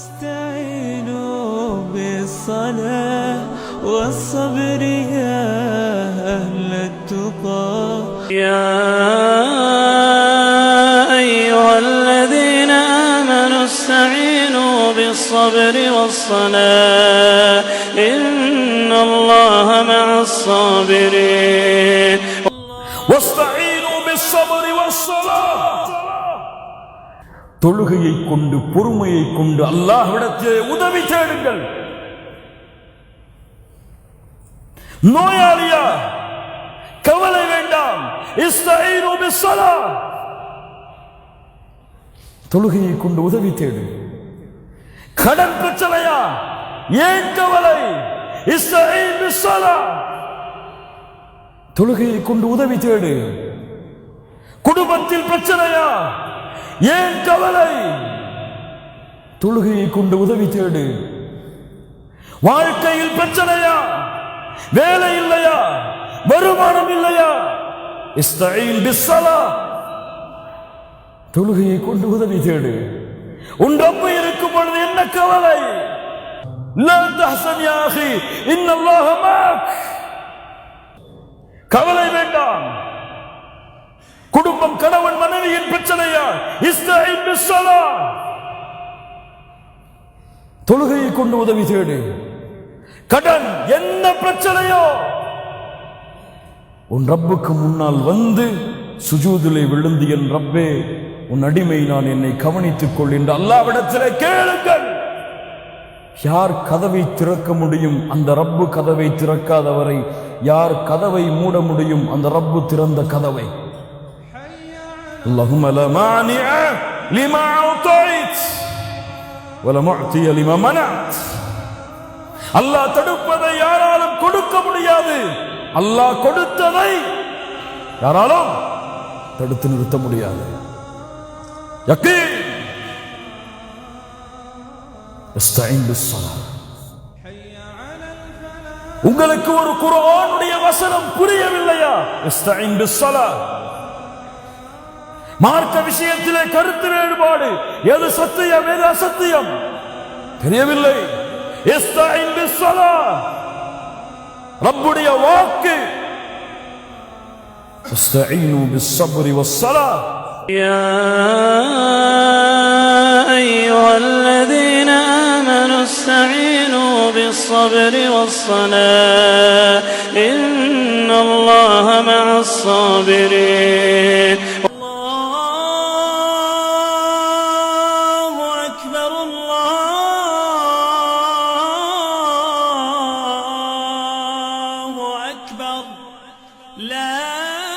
استعينوا بالصلاة والصبر يا أهل التقى يا أيها الذين آمنوا استعينوا بالصبر والصلاة إن الله مع الصابرين واستعينوا بالصبر والصلاة தொழுகையை கொண்டு பொறுமையை கொண்டு அல்லாஹ்விடத்திலே உதவி தேடுங்கள். நோயாளியா கவலை வேண்டாம், இஸ்தஈனு பிஸ்ஸலா, தொழுகையை கொண்டு உதவி தேடு. கடன் பிரச்சனையா ஏன் கவலை, இஸ்தஈனு பிஸ்ஸலா, தொழுகையை கொண்டு உதவி தேடு. குடும்பத்தில் பிரச்சனையா ஏன் கவலை, தொழுகையை கொண்டு உதவி தேடு. வாழ்க்கையில் பிரச்சனையா, வேலை இல்லையா, வருமானம் இல்லையா, இஸ்தஈன் பிஸ்ஸலா, தொழுகையை கொண்டு உதவி தேடு. உன் ரப்பு இருக்கும் பொழுது என்ன கவலை, லா தஹ்சன் யா அஹி இன்னல்லாஹ மஅக், கவலை வேண்டாம். குடும்பம் கணவன் மனைவியின் பிரச்சனையா, இஸ்தஈன் பிஸ்ஸலா, தொழுகையை கொண்டு உதவி தேடு. கடன் என்ன பிரச்சனையோ உன் ரப்புக்கு முன்னால் வந்து சுஜூதிலே விழுந்து, என் ரப்பே உன் அடிமை நான், என்னை கவனித்துக் கொள் என்று அல்லாஹ்விடத்திலே கேளுங்கள். யார் கதவை திறக்க முடியும், அந்த ரப்பு கதவை திறக்காதவரை யார் கதவை மூட முடியும், அந்த ரப்பு திறந்த கதவை. اللهم لا مانع لما أعطيت ولا معطي لما منعت. அல்லாஹ் தடுப்பதை யாராலும் கொடுக்க முடியாது, அல்லாஹ் கொடுத்ததை யாராலும் தடுத்து நிறுத்த முடியாது. யகீன். இஸ்தஈன் பிஸ்ஸலா. உங்களுக்கு ஒரு குர்ஆனுடைய வசனம் புரியவில்லையா, இஸ்தஈன் பிஸ்ஸலா. மார்க்க விஷயத்திலே கருத்து வேறுபாடு, எது சத்தியம் எது அசத்தியம் தெரியவில்லை, இஸ்தஈன் பிஸ்ஸலா, ரப்புடைய வாக்கு. இஸ்தஈனு பிஸ்ஸப்ரி வஸ்ஸலா. يا أيها الذين آمنوا استعينوا بالصبر والصلاة إن الله مع الصابرين. الله أكبر الله أكبر لا